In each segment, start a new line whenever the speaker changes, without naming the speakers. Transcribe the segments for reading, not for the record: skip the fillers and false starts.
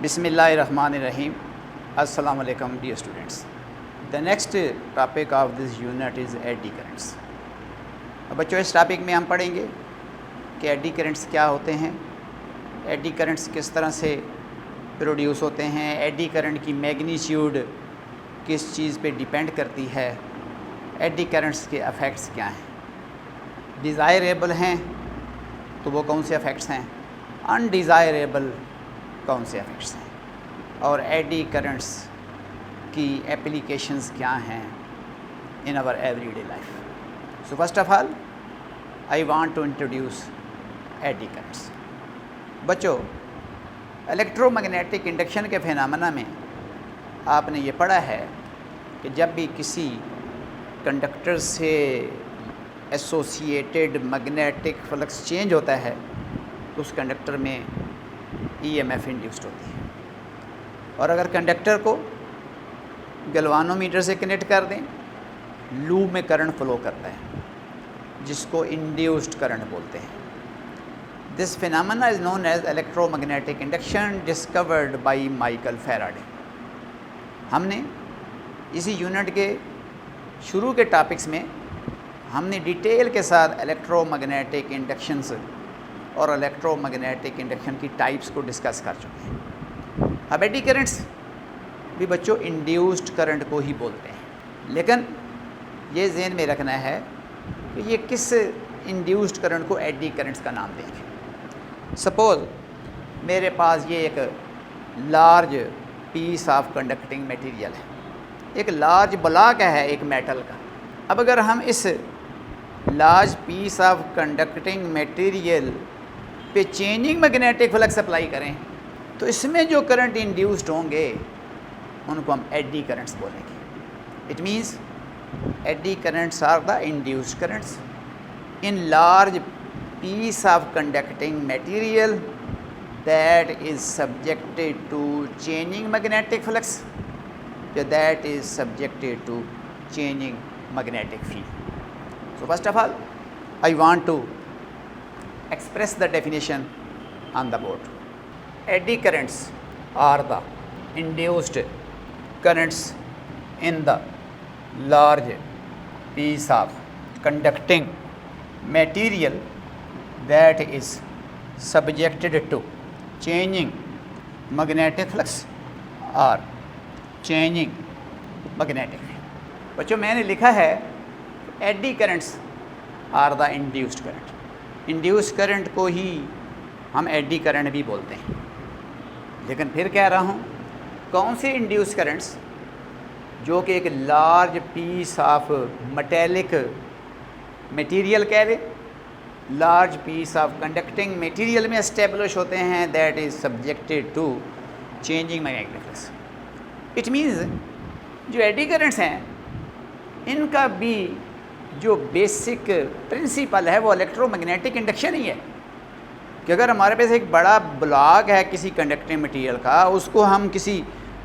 Bismillahirrahmanirrahim. Assalamu alaikum dear students. The next topic of this unit is eddy currents. अब बच्चों इस topic में हम पढ़ेंगे कि एडी करंट्स क्या होते हैं, एडी करंट्स किस तरह से प्रोड्यूस होते हैं, एडी करंट की मैग्नीट्यूड किस चीज़ पे डिपेंड करती है, एडी करंट्स के अफेक्ट्स क्या हैं, डिज़ायरेबल हैं तो वो कौन से अफेक्ट्स हैं, अनडिज़ायरेबल कौन से अफेक्ट्स हैं, और एडी करंट्स की एप्लीकेशंस क्या हैं in our everyday life. So first of all I want to introduce eddy currents. बच्चों, इलेक्ट्रोमैग्नेटिक इंडक्शन के फिनोमेना में आपने ये पढ़ा है कि जब भी किसी कंडक्टर से एसोसिएटेड मैग्नेटिक फ्लक्स चेंज होता है तो उस कंडक्टर में ईएमएफ इंड्यूस्ड होती है. और अगर कंडक्टर को गैल्वानोमीटर से कनेक्ट कर दें, लूप में करंट फ्लो करता है जिसको इंड्यूस्ड करंट बोलते हैं. This phenomena is known as electromagnetic induction discovered by Michael Faraday. हमने इसी यूनिट के शुरू के टॉपिक्स में हमने डिटेल के साथ इलेक्ट्रोमैग्नेटिक इंडक्शंस और इलेक्ट्रोमैग्नेटिक इंडक्शन की टाइप्स को डिस्कस कर चुके हैं. अब एडी करंट्स भी बच्चों इंड्यूस्ड करंट को ही बोलते हैं, लेकिन ये ज़हन में रखना है कि ये किस इंड्यूस्ड करंट को एडी करंट्स का नाम देंगे. सपोज़ मेरे पास ये एक large piece of conducting material है, एक लार्ज ब्लॉक है एक मेटल का. अब अगर हम इस large piece of conducting material पे चेंजिंग मैग्नेटिक फ्लक्स अप्लाई करें तो इसमें जो करंट इंड्यूस्ड होंगे उनको हम एडी करंट्स बोलेंगे. It means eddy currents are the induced currents in large piece of conducting material that is subjected to changing magnetic flux, that is subjected to changing magnetic field. So first of all I want to express the definition on the board. Eddy currents are the induced currents in the large piece of conducting material that is subjected to changing magnetic flux or changing magnetic field. बच्चों, मैंने लिखा है eddy currents are the induced current. Induced current को ही हम eddy current भी बोलते हैं, लेकिन फिर कह रहा हूँ कौन से इंड्यूस्ड करंट्स जो कि एक large piece of metallic material कह रहे, large piece of conducting material में एस्टेब्लिश होते हैं, that is subjected to changing magnetic flux. It means जो एडी करंट्स हैं इनका भी जो बेसिक प्रिंसिपल है वो इलेक्ट्रोमैग्नेटिक इंडक्शन ही है. कि अगर हमारे पास एक बड़ा ब्लॉक है किसी कंडक्टिंग मटेरियल का, उसको हम किसी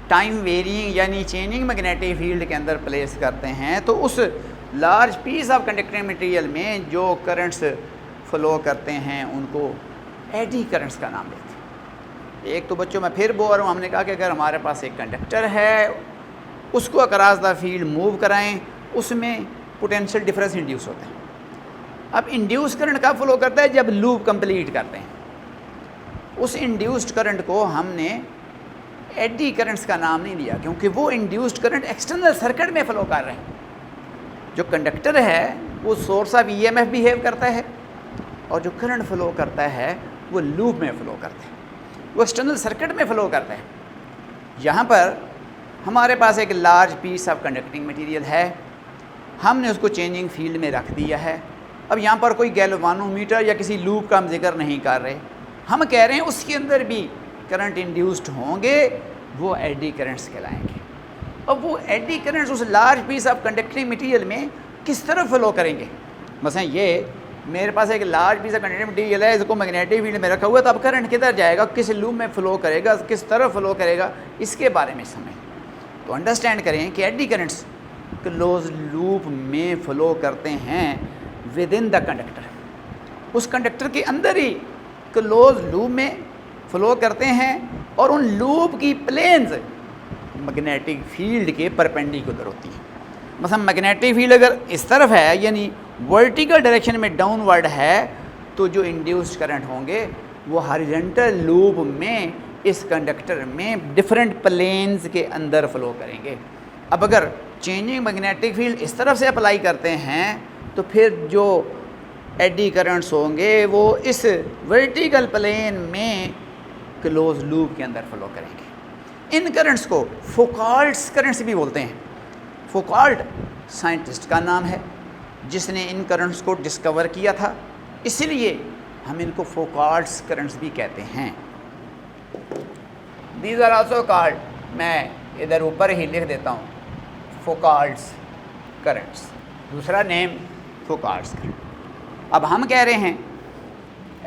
टाइम वेरिंग यानी चेंजिंग मैग्नेटिक फील्ड के अंदर प्लेस करते हैं तो उस large piece of conducting material में जो करंट्स फ्लो करते हैं उनको एडी करंट्स का नाम देते हैं. एक तो बच्चों मैं फिर बोल रहा हूँ, हमने कहा कि अगर हमारे पास एक कंडक्टर है उसको अक्रॉस द फील्ड मूव कराएं, उसमें पोटेंशियल डिफरेंस इंड्यूस होते हैं. अब इंड्यूस करंट कब फ्लो करता है? जब लूप कंप्लीट करते हैं. उस इंड्यूस्ड करंट को हमने एडी करंट्स का नाम नहीं दिया क्योंकि वो इंड्यूस्ड करंट एक्सटर्नल सर्किट में फ़्लो कर रहे हैं. जो कंडक्टर है वो सोर्स ऑफ ईएमएफ बिहेव करता है और जो करंट फ़्लो करता है वो लूप में फ़्लो करता है, वो एक्सटर्नल सर्किट में फ़्लो करता है. यहाँ पर हमारे पास एक large piece of conducting material है, हमने उसको चेंजिंग फील्ड में रख दिया है. अब यहाँ पर कोई गैल्वानोमीटर या किसी लूप का हम जिक्र नहीं कर रहे, हम कह रहे हैं उसके अंदर भी करंट इंड्यूस्ड होंगे, वो एडी करंट्स कहलाएंगे. अब वो एडी करंट्स उस large piece of conducting material में किस तरह फ्लो करेंगे? मसलन ये मेरे पास एक large piece of conducting material है, इसको मैग्नेटिक फील्ड में रखा हुआ है, तो अब करंट किधर जाएगा, किस लूप में फ़्लो करेगा, किस तरह फ़्लो करेगा, इसके बारे में समझें. तो अंडरस्टैंड करें कि एडी करंट्स क्लोज लूप में फ़्लो करते हैं विद इन द कंडक्टर. उस कंडक्टर के अंदर ही क्लोज लूप में फ़्लो करते हैं और उन लूप की प्लेन्स मैग्नेटिक फील्ड के परपेंडिकुलर होती है। मतलब मैग्नेटिक फील्ड अगर इस तरफ है यानी वर्टिकल डायरेक्शन में डाउनवर्ड है तो जो इंड्यूस्ड करंट होंगे वो हॉरिजॉन्टल लूप में इस कंडक्टर में डिफरेंट प्लेन्स के अंदर फ्लो करेंगे। अब अगर चेंजिंग मैग्नेटिक फील्ड इस तरफ से अप्लाई करते हैं तो फिर जो एडी करंट्स होंगे वो इस वर्टिकल प्लेन में क्लोज लूप के अंदर फ्लो करेंगे। इन करंट्स को फौकॉल्ट्स करंट्स भी बोलते हैं। फौकॉल्ट साइंटिस्ट का नाम है जिसने इन करंट्स को डिस्कवर किया था, इसलिए हम इनको फौकॉल्ट्स करंट्स भी कहते हैं। दीज आर आल्सो कॉल्ड, मैं इधर ऊपर ही लिख देता हूँ, फौकॉल्ट्स करंट्स, दूसरा नेम फौकॉल्ट्स करंट। अब हम कह रहे हैं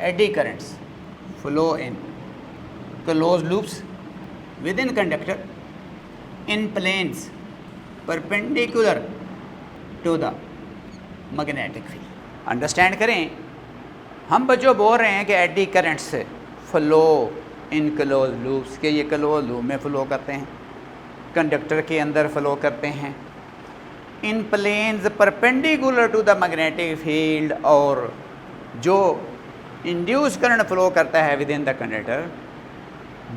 eddy currents flow in close loops within conductor in planes perpendicular to the magnetic field. Understand करें, हम बच्चों बोल रहे हैं कि eddy currents flow in close loops के ये क्लोज लूप में फ़्लो करते हैं, कंडक्टर के अंदर फ़्लो करते हैं in planes perpendicular to the magnetic field, और जो इंड्यूस करंट फ़्लो करता है with in the conductor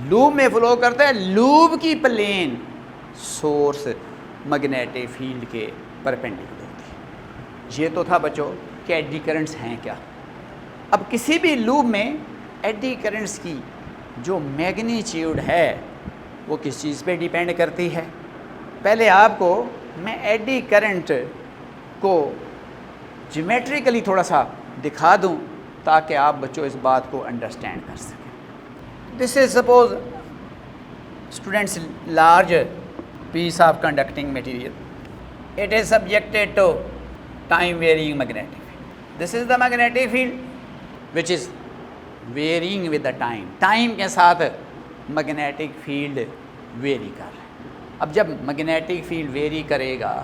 loop में फ़्लो करता है, लूप की प्लेन सोर्स मैग्नेटिक फील्ड के परपेंडिकुलर होती है। ये तो था बच्चों कि एडी करंट्स हैं क्या। अब किसी भी लूप में एडी करंट्स की जो मैग्नीट्यूड है वो किस चीज़ पे डिपेंड करती है। पहले आपको मैं एडी करंट को ज्योमेट्रिकली थोड़ा सा दिखा दूं ताकि आप बच्चों इस बात को अंडरस्टैंड कर सकें। This is suppose students large piece of conducting material. It is subjected to time varying magnetic field. This is the magnetic field which is varying with the time. Time के साथ magnetic field vary कर रहा है। अब जब magnetic field vary करेगा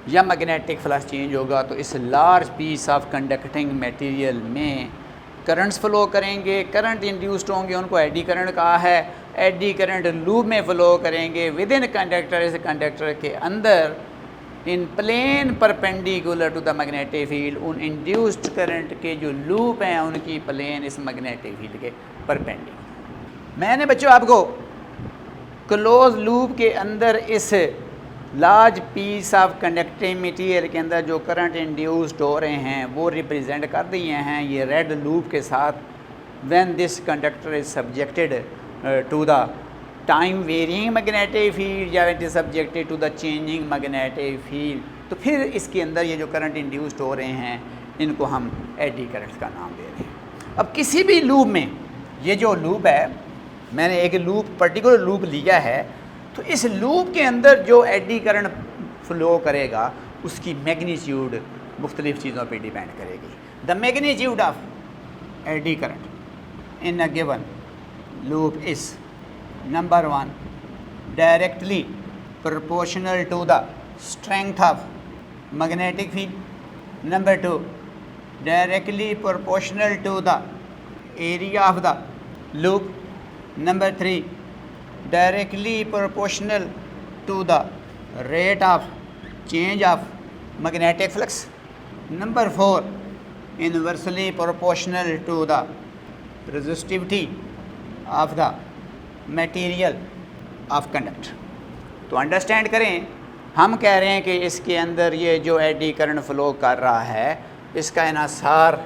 या magnetic flux change होगा तो इस large piece of conducting material में करंट्स फ्लो करेंगे, करंट इंड्यूस्ड होंगे, उनको एडी करंट कहा है। एडी करंट लूप में फ़्लो करेंगे विद इन कंडक्टर, इस कंडक्टर के अंदर in plane perpendicular to the magnetic field. उन इंड्यूस्ड करंट के जो लूप हैं उनकी प्लेन इस मैग्नेटिक फील्ड के परपेंडिकुलर। मैंने बच्चों आपको क्लोज लूप के अंदर इस large piece of conducting material के अंदर जो करंट इंड्यूस्ड हो रहे हैं वो रिप्रेजेंट कर दिए हैं ये रेड लूप के साथ। When this conductor is subjected to the time varying magnetic field या it is subjected to the changing magnetic field, तो फिर इसके अंदर ये जो करंट इंड्यूस्ड हो रहे हैं इनको हम एडी करंट्स का नाम दे रहे हैं। अब किसी भी लूप में ये जो लूप है, मैंने एक लूप पर्टिकुलर लूप लिया है, तो इस लूप के अंदर जो एडी करंट फ्लो करेगा उसकी मैग्नीट्यूड मुख्तलिफ़ चीज़ों पे डिपेंड करेगी। The magnitude of eddy current in a given loop is number 1 directly proportional to the strength of magnetic field, number 2 directly proportional to the area of the loop, number 3 directly proportional to the rate of change of magnetic flux, number 4 inversely proportional to the resistivity of the material of conductor। तो understand करें, हम कह रहे हैं कि इसके अंदर ये जो एडी करंट फ्लो कर रहा है इसका इन्हिसार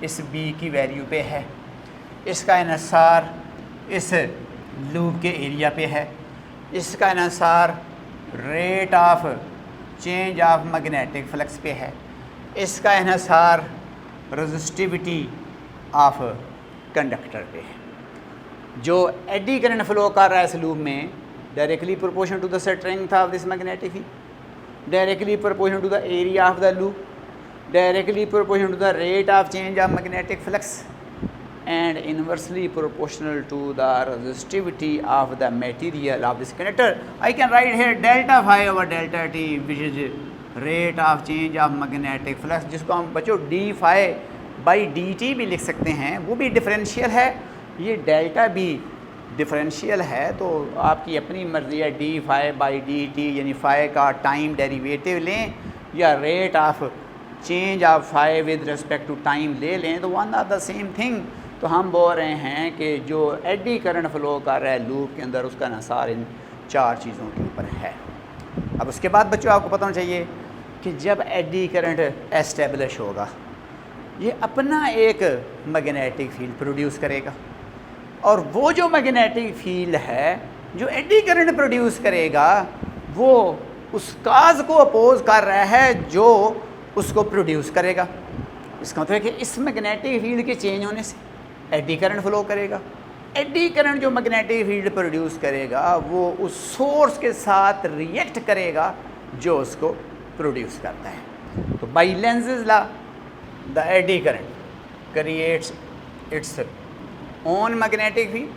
इस बी की वैल्यू पे है, इसका इन्हिसार इस लूप के एरिया पे है, इसका इन्हिसार rate of change of magnetic flux पे है, इसका इन्हिसार रेजिस्टिविटी ऑफ कंडक्टर पे है। जो एडी करंट फ्लो कर रहा है इस लूप में directly proportional to the strength of this magnetic field, directly proportional to the area of the loop, directly proportional to the rate of change of magnetic flux, and inversely proportional to the resistivity of the material of this conductor. I can write here delta phi over delta t which is rate of change of magnetic flux, जिसको हम बच्चों d phi by dt भी लिख सकते हैं, वो भी differential है। ये डेल्टा भी डिफरेंशियल है तो आपकी अपनी मर्ज़ी है, d phi by d t यानी फ़ाई का टाइम डेरिवेटिव लें या rate of change of phi with respect to time ले लें, तो one are the same thing. तो हम बोल रहे हैं कि जो एडी करंट फ़्लो कर रहा है लूप के अंदर, उसका इन्हिसार इन 4 चीज़ों के ऊपर है। अब उसके बाद बच्चों आपको पता होना चाहिए कि जब एडी करंट एस्टेब्लिश होगा, ये अपना एक मैग्नेटिक फील्ड प्रोड्यूस करेगा, और वो जो मैग्नेटिक फील्ड है जो एडी करंट प्रोड्यूस करेगा वो उस काज को अपोज कर रहा है जो उसको प्रोड्यूस करेगा। इसका मतलब है कि इस मैग्नेटिक फील्ड के चेंज होने से एडी करंट फ्लो करेगा। एडी करंट जो मैग्नेटिक फील्ड प्रोड्यूस करेगा वो उस सोर्स के साथ रिएक्ट करेगा जो उसको प्रोड्यूस करता है। तो by Lenz's law the eddy current creates its own magnetic field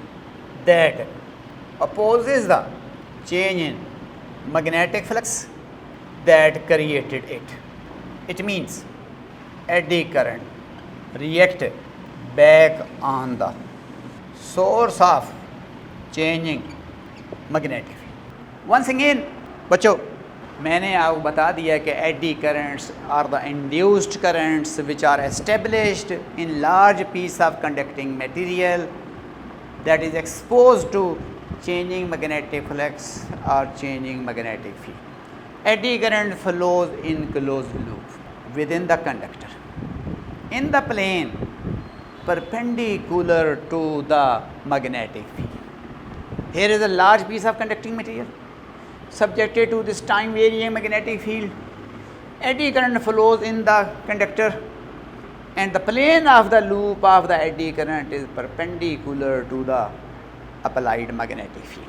that opposes the change in magnetic flux that created it. It means eddy current react back on the source of changing magnetic field. Once again बच्चों मैंने आपको बता दिया कि eddy currents are the induced currents which are established in large piece of conducting material that is exposed to changing magnetic flux और changing magnetic field. Eddy current flows in closed loop with in the conductor in the plane perpendicular to the magnetic field. Here is a large piece of conducting material subjected to this time varying magnetic field. Eddy current flows in the conductor and the plane of the loop of the eddy current is perpendicular to the applied magnetic field.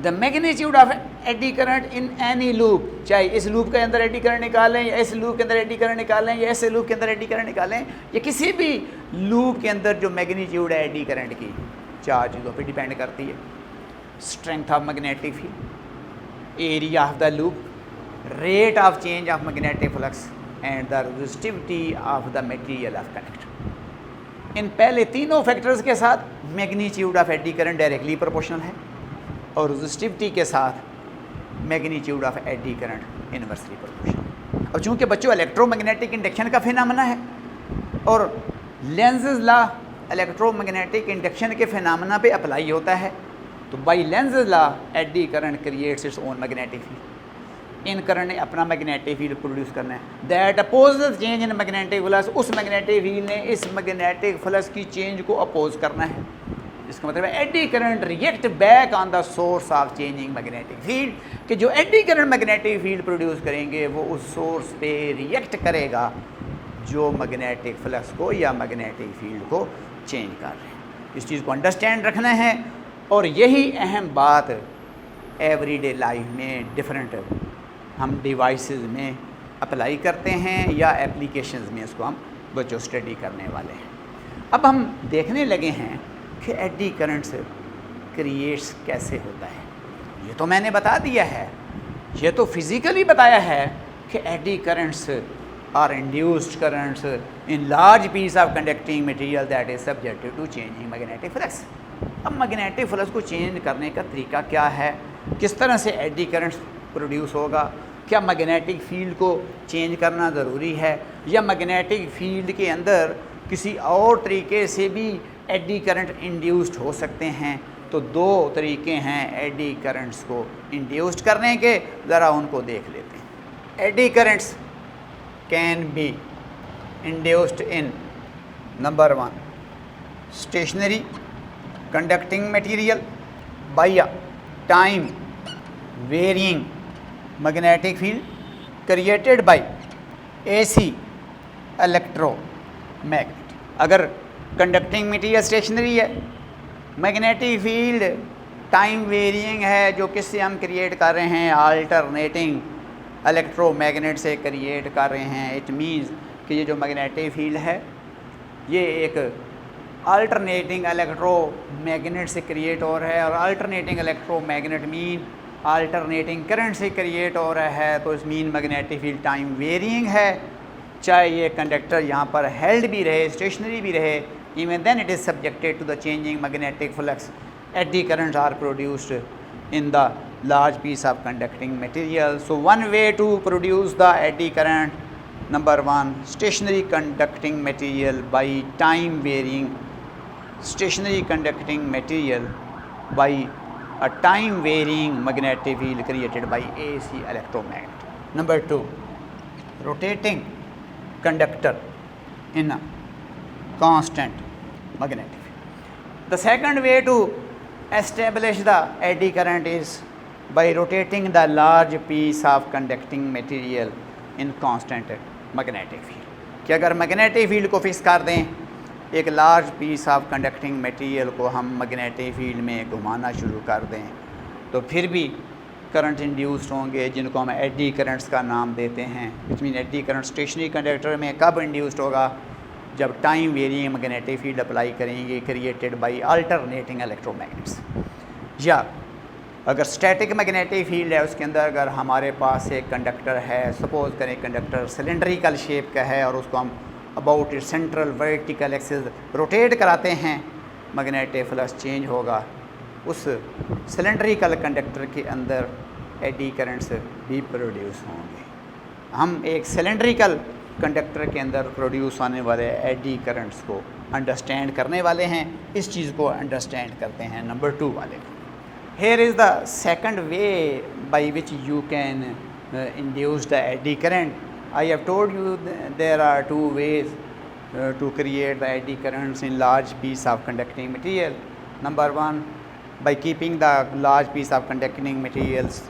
The magnitude of eddy current in any loop, चाहे इस loop के अंदर eddy current निकालें या इस loop के अंदर eddy current निकालें या इस लूप के अंदर एडी करंट निकालें, या किसी भी लूप के अंदर जो मैग्नीट्यूड है एडी करंट की 4 चीज़ों पे डिपेंड करती है। Strength of magnetic field, area of the loop, rate of change of magnetic flux and the resistivity of the material of conductor. इन पहले तीनों फैक्टर्स के साथ magnitude of eddy current directly proportional है और रेजिस्टिविटी के साथ magnitude of eddy current inversely proportional. अब चूँकि बच्चों इलेक्ट्रोमैग्नेटिक इंडक्शन का फिनोमेना है और लेंज़ेज़ लॉ इलेक्ट्रोमैग्नेटिक इंडक्शन के फिनोमेना पे अप्लाई होता है, तो by Lenz's law eddy current creates its own magnetic field. इन करंट ने अपना मैग्नेटिक फील्ड प्रोड्यूस करना है that opposes change in magnetic flux. उस मैग्नेटिक फील्ड ने इस मैग्नेटिक फ्लक्स की चेंज को अपोज करना है। इसका मतलब है eddy current react back on the source of changing magnetic field, कि जो eddy current magnetic field produce करेंगे वो उस सोर्स पे रिएक्ट करेगा जो मैग्नेटिक फ्लक्स को या मैग्नेटिक फील्ड को चेंज कर रहे हैं। इस चीज़ को अंडरस्टैंड रखना है और यही अहम बात एवरीडे लाइफ में डिफरेंट हम डिवाइसेस में अप्लाई करते हैं या एप्लीकेशंस में इसको हम बच्चों स्टडी करने वाले हैं। अब हम देखने लगे हैं कि एडी करंट्स क्रिएट्स कैसे होता है। ये तो मैंने बता दिया है, ये तो फिज़िकली बताया है कि eddy currents are induced currents in large piece of conducting material that is subjected to changing magnetic flux. अब मैग्नेटिक फ्लक्स को चेंज करने का तरीका क्या है, किस तरह से एडी करंट्स प्रोड्यूस होगा, क्या मैग्नेटिक फील्ड को चेंज करना ज़रूरी है या मैग्नेटिक फील्ड के अंदर किसी और तरीके से भी एडी करंट इंड्यूस्ड हो सकते हैं। तो 2 तरीके हैं एडी करंट्स को इंड्यूस्ड करने के, ज़रा उनको देख लेते हैं। Eddy currents can be induced in number 1 stationary conducting material by a time varying magnetic field created by AC electromagnet. अगर कंडक्टिंग मटेरियल स्टेशनरी है, मैग्नेटिक फील्ड टाइम वेरिएंग है, जो किससे हम क्रिएट कर रहे हैं, अल्टरनेटिंग इलेक्ट्रोमैग्नेट से क्रिएट कर रहे हैं। इट मीन्स कि ये जो मैग्नेटिक फील्ड है ये एक अल्टरनेटिंग इलेक्ट्रोमैग्नेट से क्रिएट हो रहा है, और alternating electromagnet mean alternating current से क्रिएट हो रहा है। तो इस mean magnetic field time varying है, चाहे ये कंडक्टर यहाँ पर हेल्ड भी रहे, स्टेशनरी भी रहे, even then it is subjected to the changing magnetic flux eddy currents are produced in the large piece of conducting material. So one way to produce the eddy current, number one, stationary conducting material by time varying stationary conducting material by a time varying magnetic field created by AC electromagnet. Number two, rotating conductor in a constant magnetic field. The second way to establish the eddy current is by rotating the large piece of conducting material in constant magnetic field. कि अगर magnetic field को fix कर दें, एक large piece of conducting material को हम magnetic field में घुमाना शुरू कर दें, तो फिर भी करंट इंड्यूस्ड होंगे, जिनको हम एडी करंट्स का नाम देते हैं. Which mean eddy current stationary conductor में कब इंड्यूस्ड होगा? जब time variant magnetic field apply करेंगे क्रिएटेड बाय अल्टरनेटिंग इलेक्ट्रोमैग्नेट्स. या अगर स्टैटिक मैग्नेटिक फील्ड है, उसके अंदर अगर हमारे पास एक कंडक्टर है, सपोज करें कंडक्टर सिलेंड्रिकल शेप का है और उसको हम about it central vertical axis rotate कराते हैं, मैग्नेटिक फ्लक्स चेंज होगा. उस सिलेंड्रिकल कंडक्टर के अंदर एडी करंट्स भी प्रोड्यूस होंगे. हम एक सिलेंड्रिकल कंडक्टर के अंदर प्रोड्यूस होने वाले एडी करंट्स को अंडरस्टैंड करने वाले हैं. इस चीज़ को अंडरस्टैंड करते हैं नंबर 2 वाले को. Here is the second way by which you can induce the eddy current. I have told you there are two ways to create the eddy currents in large piece of conducting material. Number one, by keeping the large piece of conducting materials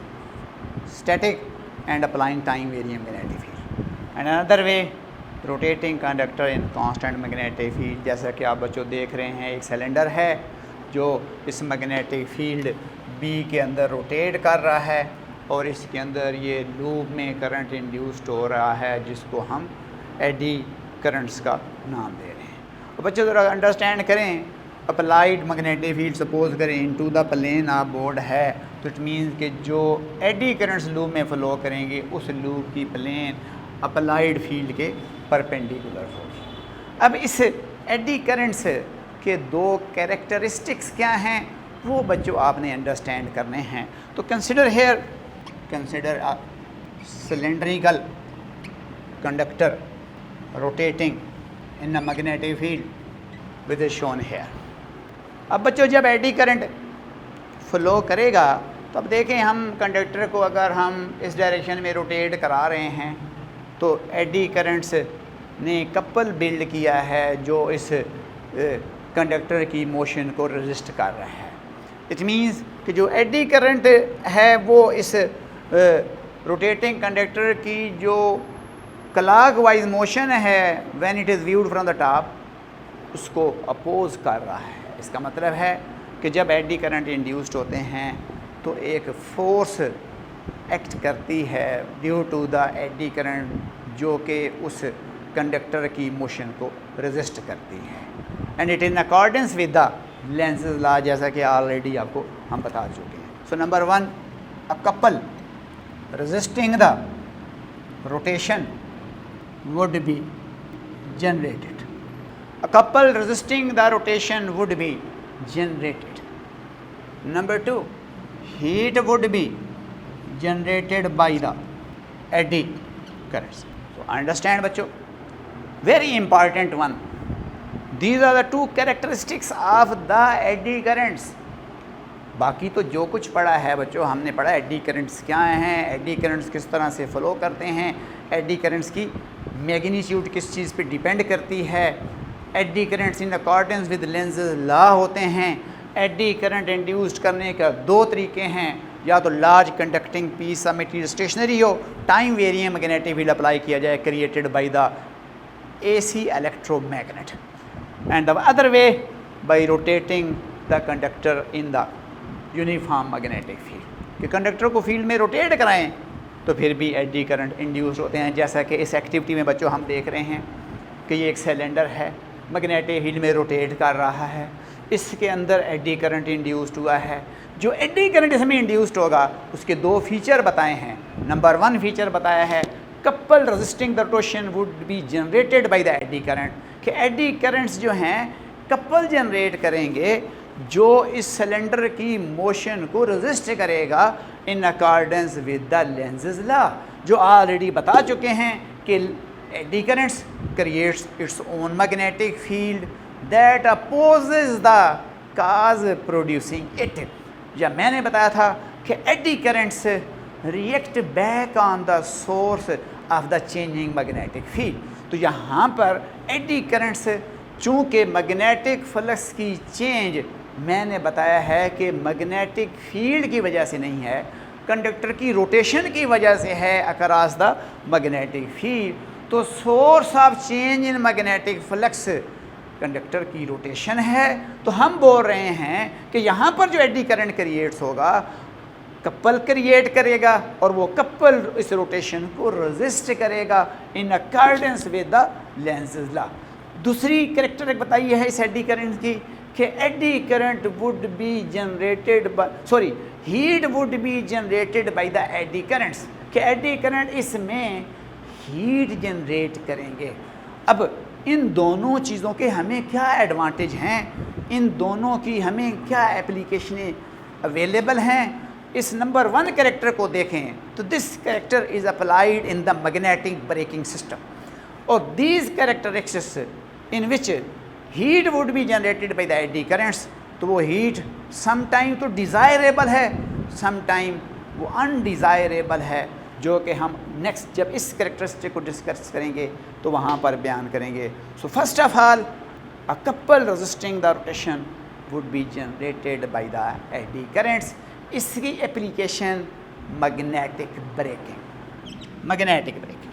static and applying time varying magnetic field. And another way, rotating conductor in constant magnetic field. जैसा कि आप बच्चों देख रहे हैं, एक cylinder है जो इस मैग्नेटिक फील्ड बी के अंदर रोटेट कर रहा है और इसके अंदर ये लूप में करंट इंड्यूस्ड हो रहा है, जिसको हम एडी करंट्स का नाम दे रहे हैं. और बच्चों ज़रा अंडरस्टैंड करें, अप्लाइड मैग्नेटिक फील्ड सपोज करें into the plane of board है, तो इट मीन्स कि जो एडी करंट्स लूप में फ़्लो करेंगे उस लूप की प्लेन अप्लाइड फील्ड के परपेंडिकुलर होगी. अब इस एडी करंट्स के दो कैरेक्टरिस्टिक्स क्या हैं, वो बच्चों आपने अंडरस्टैंड करने हैं. तो consider a cylindrical conductor rotating in a magnetic field with shown here. अब बच्चों जब एडी करंट फ्लो करेगा तो अब देखें, हम कंडक्टर को अगर हम इस डायरेक्शन में रोटेट करा रहे हैं तो एडी करंट्स ने कपल बिल्ड किया है जो इस कंडक्टर की मोशन को रेजिस्ट कर रहा है. इट मीन्स कि जो एडी करंट है वो इस रोटेटिंग कंडक्टर की जो क्लॉकवाइज मोशन है when it is viewed from the top, उसको अपोज कर रहा है. इसका मतलब है कि जब एडी करंट इंड्यूस्ड होते हैं तो एक फोर्स एक्ट करती है due to the eddy current, जो कि उस कंडक्टर की मोशन को रेजिस्ट करती है. And it in accordance with the lenses law, जैसा कि ऑलरेडी आपको हम बता चुके हैं. So number 1, a couple resisting the rotation would be generated. A couple resisting the rotation would be generated. Number 2, heat would be generated by the eddy currents. So understand बच्चों, very important one. These are the two characteristics of the eddy currents. बाकी तो जो कुछ पढ़ा है बच्चों, हमने पढ़ा एडी करंट्स क्या हैं, एडी करंट्स किस तरह से फ़्लो करते हैं, एडी करंट्स की मैग्नीट्यूड किस चीज़ पे डिपेंड करती है, eddy currents in accordance with lenses law होते हैं. एडी करंट इंड्यूस्ड करने का दो तरीके हैं, या तो large conducting piece of material stationary हो, time variant magnetic field apply किया जाए created by the AC electromagnet, and the other way by rotating the conductor in the uniform magnetic field. कि कंडक्टर को फील्ड में rotate कराएं तो फिर भी एडी करंट इंड्यूस होते हैं. जैसा कि इस एक्टिविटी में बच्चों हम देख रहे हैं कि ये एक सिलेंडर है, मैग्नेटिक फील्ड में रोटेट कर रहा है, इसके अंदर एडी करंट इंड्यूस्ड हुआ है. जो एडी करंट इसमें इंड्यूस्ड होगा उसके दो फीचर बताए हैं. नंबर 1 फीचर बताया है couple resisting the rotation would be generated by the eddy current, कि एडी करंट्स जो हैं कपल जनरेट करेंगे जो इस सिलेंडर की मोशन को रेजिस्ट करेगा in accordance with the Lenz's law, जो ऑलरेडी बता चुके हैं कि eddy currents creates its own magnetic field that opposes the cause producing it. या मैंने बताया था कि eddy currents react back on the source of the changing magnetic field. तो यहाँ पर एडी करंट्स चूँकि मैग्नेटिक फ्लक्स की चेंज मैंने बताया है कि मैग्नेटिक फील्ड की वजह से नहीं है, कंडक्टर की रोटेशन की वजह से है अक्रॉस द मैग्नेटिक फील्ड। तो source of change in magnetic flux conductor की रोटेशन है। तो हम बोल रहे हैं कि यहाँ पर जो एडी करंट क्रिएट्स होगा कपल क्रिएट करेगा और वो कपल इस रोटेशन को रेजिस्ट करेगा in accordance with the Lenz's law. दूसरी कैरेक्टर बताइए है इस एडी करंट की कि eddy current would be generated by heat would be generated by the eddy currents, कि एडी करंट इसमें हीट जनरेट करेंगे। अब इन दोनों चीज़ों के हमें क्या एडवांटेज हैं, इन दोनों की हमें क्या एप्लीकेशनें अवेलेबल हैं, इस नंबर 1 कैरेक्टर को देखें तो this character is applied in the magnetic braking system और these characteristics in which heat would be generated by the eddy currents. तो वो हीट सम टाइम तो डिज़ायरेबल है, सम टाइम वो अनडिज़ायरेबल है, जो कि हम नेक्स्ट जब इस कैरेक्टरिस्टिक को डिस्कस करेंगे तो वहाँ पर बयान करेंगे। So first of all a couple resisting the rotation would be generated by the eddy currents. इसकी application magnetic braking, magnetic braking,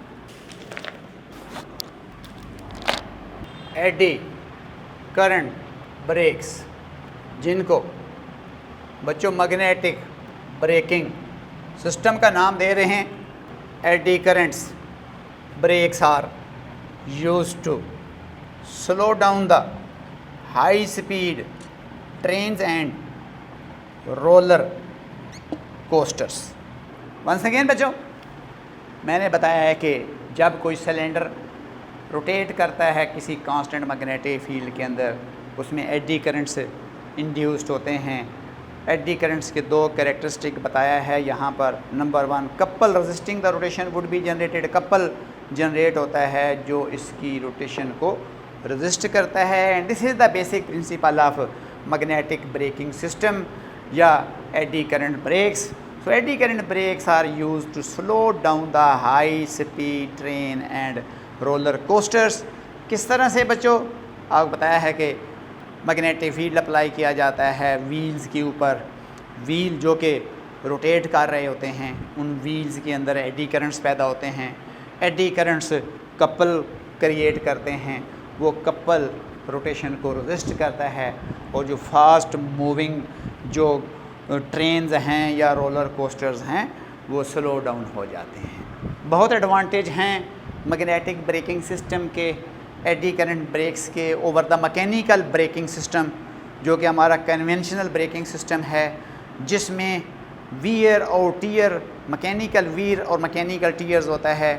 eddy current brakes, जिनको बच्चों मैग्नेटिक ब्रेकिंग सिस्टम का नाम दे रहे हैं। Eddy currents brakes are used to slow down the high speed trains and roller coasters. Once again बच्चों, मैंने बताया है कि जब कोई सिलेंडर रोटेट करता है किसी कांस्टेंट मैग्नेटिक फील्ड के अंदर, उसमें एडी करंट्स इंड्यूस्ड होते हैं। एडी करंट्स के 2 कैरेक्टरिस्टिक बताया है यहाँ पर। Number 1 couple resisting the rotation would be generated, couple generate होता है जो इसकी रोटेशन को रेजिस्ट करता है। And this is the basic principle of magnetic braking system या eddy current brakes. So eddy current brakes are used to slow down the high speed train and roller coasters. किस तरह से बच्चों, आपको बताया है कि मैग्नेटिक फील्ड अप्लाई किया जाता है व्हील्स के ऊपर। व्हील जो कि रोटेट कर रहे होते हैं, उन व्हील्स के अंदर एडी करंट्स पैदा होते हैं। एडी करंट्स कपल क्रिएट करते हैं, वो कपल रोटेशन को रेजिस्ट करता है और जो फास्ट मूविंग जो ट्रेन्स हैं या रोलर कोस्टर्स हैं वो स्लो डाउन हो जाते हैं। बहुत एडवांटेज हैं मैग्नेटिक ब्रेकिंग सिस्टम के, एडी करंट ब्रेक्स के over the mechanical braking system, जो कि हमारा कन्वेंशनल ब्रेकिंग सिस्टम है, जिसमें वीयर और टीयर, मैकेनिकल वीर और मैकेनिकल टीयर्स होता है,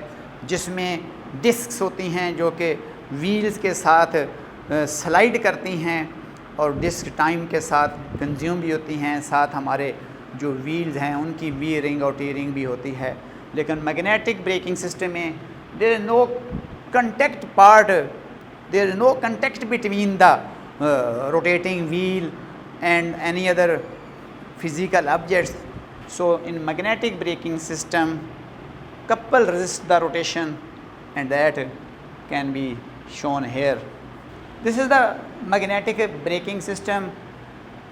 जिसमें डिस्क्स होती हैं जो कि व्हील्स के साथ स्लाइड करती हैं और डिस्क टाइम के साथ कंज्यूम भी होती हैं। साथ हमारे जो व्हील्स हैं उनकी वीयरिंग और टीयरिंग भी होती है। लेकिन मैग्नेटिक ब्रेकिंग सिस्टम में there is no contact part, there is no contact between the rotating wheel and any other physical objects. So in magnetic braking system, couple resist the rotation, and that can be shown here. This is the magnetic braking system.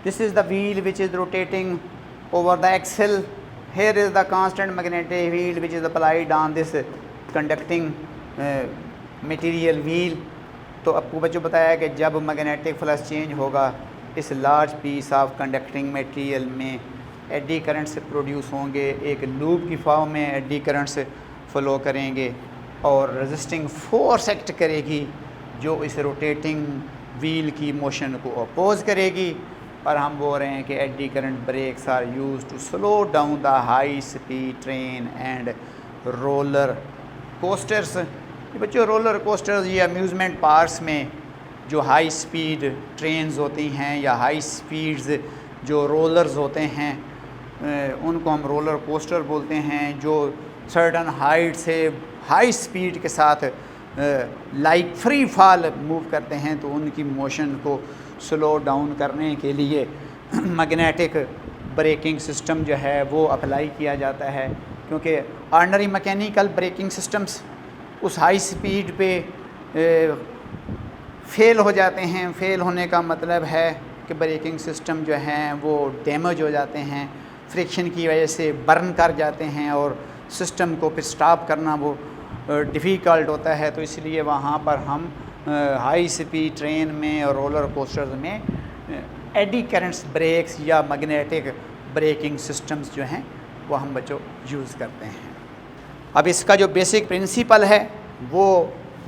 This is the wheel which is rotating over the axle. Here is the constant magnetic field which is applied on this conducting material wheel. तो आपको बच्चों बताया कि जब magnetic flux change होगा इस large piece of conducting material में eddy currents produce होंगे, एक लूप की फॉर्म में एडी करंट्स फ्लो करेंगे और रेजिस्टिंग फोर्स एक्ट करेगी जो इस रोटेटिंग व्हील की मोशन को अपोज करेगी। और हम बोल रहे हैं कि eddy current brakes are use to slow down the high speed train and roller coasters. बच्चों रोलर कोस्टर्स ये अम्यूज़मेंट पार्क्स में जो हाई स्पीड ट्रेन्स होती हैं या हाई स्पीड्स जो रोलर्स होते हैं उनको हम रोलर कोस्टर बोलते हैं, जो सर्टन हाइट से हाई स्पीड के साथ लाइक फ्री फॉल मूव करते हैं, तो उनकी मोशन को स्लो डाउन करने के लिए मैग्नेटिक ब्रेकिंग सिस्टम जो है वो अप्लाई किया जाता है। क्योंकि ऑर्डिनरी मैकेनिकल ब्रेकिंग सिस्टम्स उस हाई स्पीड पे फेल हो जाते हैं। फेल होने का मतलब है कि ब्रेकिंग सिस्टम जो हैं वो डैमेज हो जाते हैं, फ्रिक्शन की वजह से बर्न कर जाते हैं और सिस्टम को फिर स्टॉप करना वो डिफ़िकल्ट होता है। तो इसलिए वहाँ पर हम हाई स्पीड ट्रेन में और रोलर कोस्टर्स में एडी करंट्स ब्रेक्स या मैग्नेटिक ब्रेकिंग सिस्टम्स जो हैं वो हम बच्चों यूज़ करते हैं। अब इसका जो बेसिक प्रिंसिपल है वो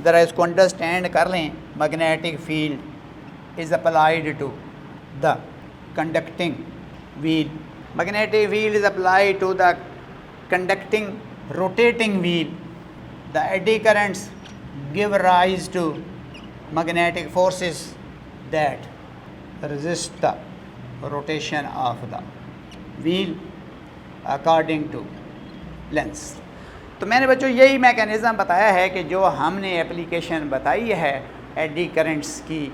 ज़रा इसको अंडरस्टैंड कर लें। Magnetic field is applied to the conducting wheel. Magnetic field is applied to the conducting rotating wheel. The eddy currents give rise to magnetic forces that resist the rotation of the wheel according to length. तो मैंने बच्चों यही mechanism बताया है कि जो हमने application बताई है एडी करंट्स की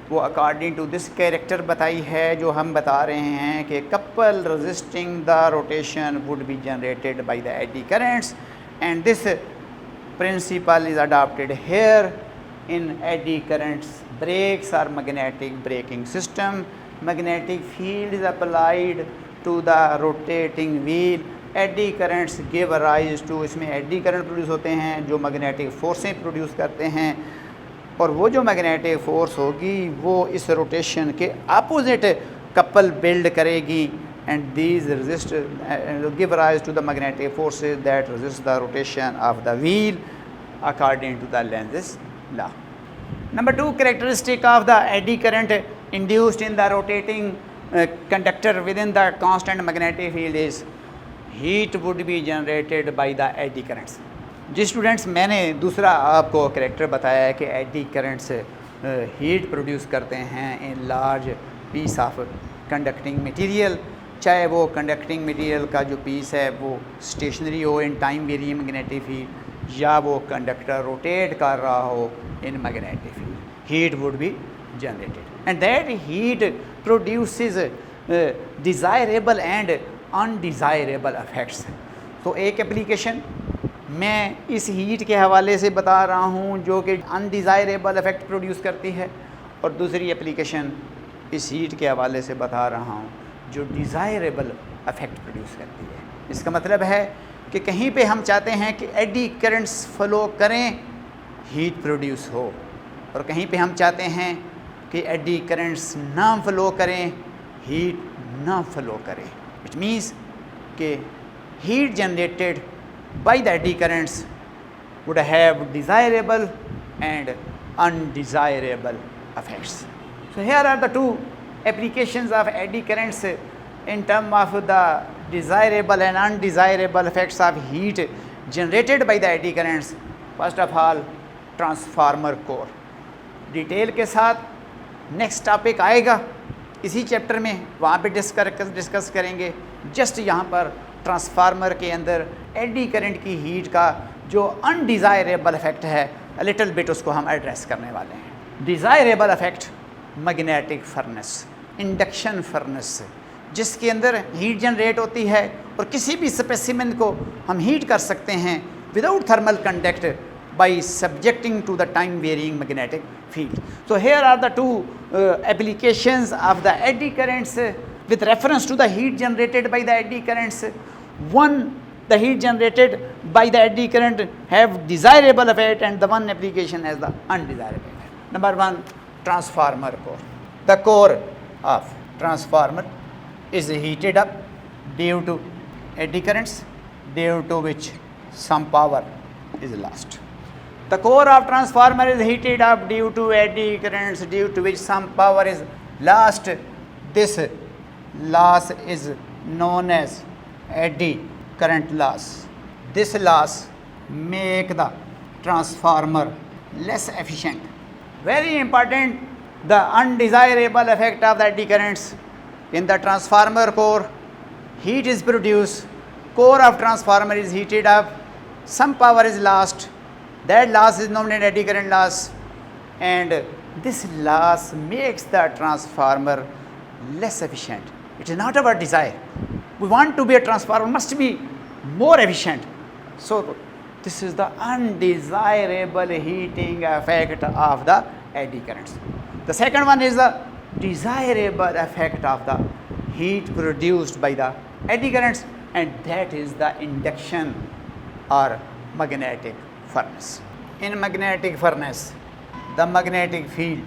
वो अकॉर्डिंग टू दिस कैरेक्टर बताई है, जो हम बता रहे हैं कि couple resisting the rotation would be generated by the eddy currents and this principle is adopted here in eddy currents brakes are magnetic braking system. Magnetic field is applied to the rotating wheel. Eddy currents give rise to, इसमें eddy current produce होते हैं जो magnetic फोर्सें produce करते हैं, और वो जो magnetic force होगी वो इस रोटेशन के अपोजिट कपल बिल्ड करेगी and these resist give rise to the magnetic forces that resist the rotation of the wheel according to the Lenz law. Number 2 characteristic of the eddy current induced in the rotating conductor with in the constant magnetic field is heat would be generated by the eddy currents. जी students, मैंने दूसरा आपको character बताया है कि eddy currents heat produce करते हैं in large piece of conducting material, चाहे वो कंडक्टिंग मटेरियल का जो पीस है वो स्टेशनरी हो in time variable magnetic field या वो कंडक्टर रोटेट कर रहा हो in magnetic field, heat would be generated and that heat produces desirable and undesirable effects. तो एक एप्लीकेशन मैं इस हीट के हवाले से बता रहा हूँ जो कि अनडिज़ायरेबल इफ़ेक्ट प्रोड्यूस करती है, और दूसरी एप्लीकेशन इस हीट के हवाले से बता रहा हूँ जो डिज़ायरेबल इफ़ेक्ट प्रोड्यूस करती है। इसका मतलब है कि कहीं पे हम चाहते हैं कि एडी करंट्स फ़लो करें, हीट प्रोड्यूस हो, और कहीं पे हम चाहते हैं कि एडी करंट्स ना फ़लो करें, हीट ना फ़लो करें। विच मीन्स कि heat generated by the eddy currents would have desirable and undesirable effects. So here are the two applications of eddy currents in terms of the desirable and undesirable effects of heat generated by the eddy currents. First of all, transformer core. Detail के साथ next topic आएगा इसी chapter में, वहाँ पे discuss करेंगे। Just यहाँ पर ट्रांसफार्मर के अंदर एडी करंट की हीट का जो अनडिज़ायरेबल इफ़ेक्ट है लिटिल बिट उसको हम एड्रेस करने वाले हैं। Desirable effect magnetic furnace, induction furnace, जिसके अंदर हीट जनरेट होती है और किसी भी स्पेसिमेन को हम हीट कर सकते हैं without thermal conduct by subjecting to the time varying magnetic field. So here are the two applications of the eddy currents with reference to the heat generated by the eddy currents. One, the heat generated by the eddy current have desirable effect, and the one application has the undesirable effect. Number 1, transformer core. The core of transformer is heated up due to eddy currents, due to which some power is lost. The core of transformer is heated up due to eddy currents, due to which some power is lost. This loss is known as eddy current loss. This loss make the transformer less efficient. Very important the undesirable effect of the eddy currents. In the transformer core, heat is produced, core of transformer is heated up, some power is lost, that loss is known as eddy current loss, and this loss makes the transformer less efficient. It is not our desire. We want to be a transformer, must be more efficient. So this is the undesirable heating effect of the eddy currents. The second one is the desirable effect of the heat produced by the eddy currents, and that is the induction or magnetic furnace. In magnetic furnace, the magnetic field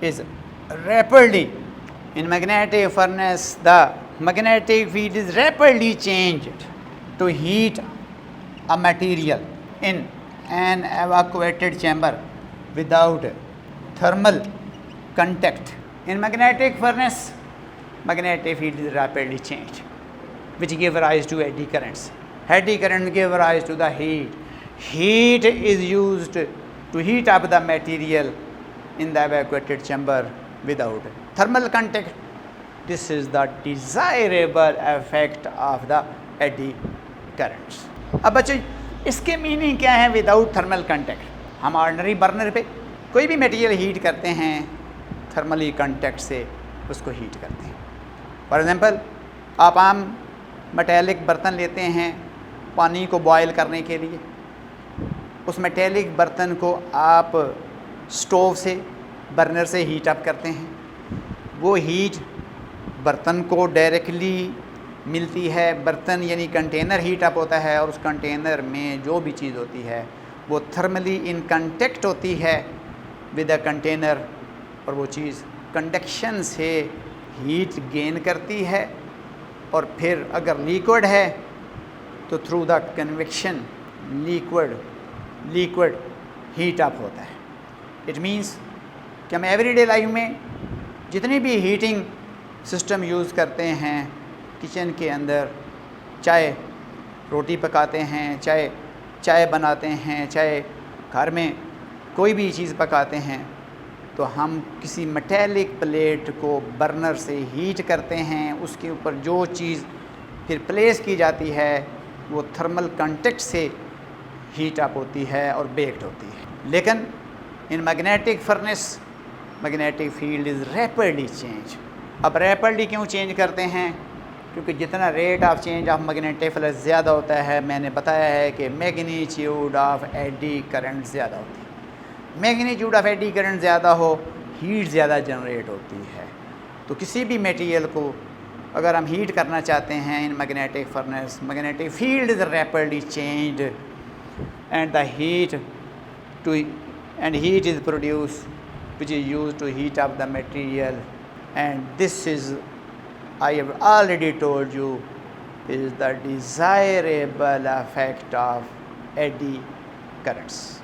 is rapidly, in magnetic furnace, the magnetic field is rapidly changed to heat a material in an evacuated chamber without thermal contact. In magnetic furnace, magnetic field is rapidly changed, which give rise to eddy currents. Eddy currents give rise to the heat. Heat is used to heat up the material in the evacuated chamber without thermal contact. This is the desirable effect of the eddy currents. अब बच्चों इसके meaning क्या है without thermal contact? हम ordinary burner पे कोई भी material heat करते हैं, थर्मली कंटैक्ट से उसको हीट करते हैं. फॉर एग्जांपल, आप आम मेटेलिक बर्तन लेते हैं पानी को बॉयल करने के लिए, उस मेटेलिक बर्तन को आप स्टोव से, बर्नर से हीट अप करते हैं. वो हीट बर्तन को डायरेक्टली मिलती है, बर्तन यानी कंटेनर हीट अप होता है और उस कंटेनर में जो भी चीज़ होती है वो थर्मली इन कंटेक्ट होती है विद द कंटेनर, और वो चीज़ कंडक्शन से हीट गेन करती है, और फिर अगर लिक्विड है तो through the convection liquid heat up होता है. इट मीन्स कि हम एवरीडे लाइफ में जितनी भी हीटिंग सिस्टम यूज़ करते हैं किचन के अंदर, चाहे रोटी पकाते हैं, चाहे चाय बनाते हैं, चाहे घर में कोई भी चीज़ पकाते हैं, तो हम किसी मेटेलिक प्लेट को बर्नर से हीट करते हैं. उसके ऊपर जो चीज़ फिर प्लेस की जाती है वो थर्मल कंटेक्ट से हीट अप होती है और बेक्ड होती है. लेकिन in magnetic furnace magnetic field is rapidly change. अब रैपिडली क्यों चेंज करते हैं? क्योंकि जितना rate of change of magnetic flux ज़्यादा होता है, मैंने बताया है कि मैग्नीट्यूड ऑफ एडी करंट ज़्यादा होती है. मैग्नीट्यूड ऑफ एडी करंट ज़्यादा हो, हीट ज़्यादा जनरेट होती है. तो किसी भी मटेरियल को अगर हम हीट करना चाहते हैं in magnetic furnace, magnetic field is rapidly changed and the heat is produced which is used to heat up the material, and this is, I have already told you, is the desirable effect of eddy currents.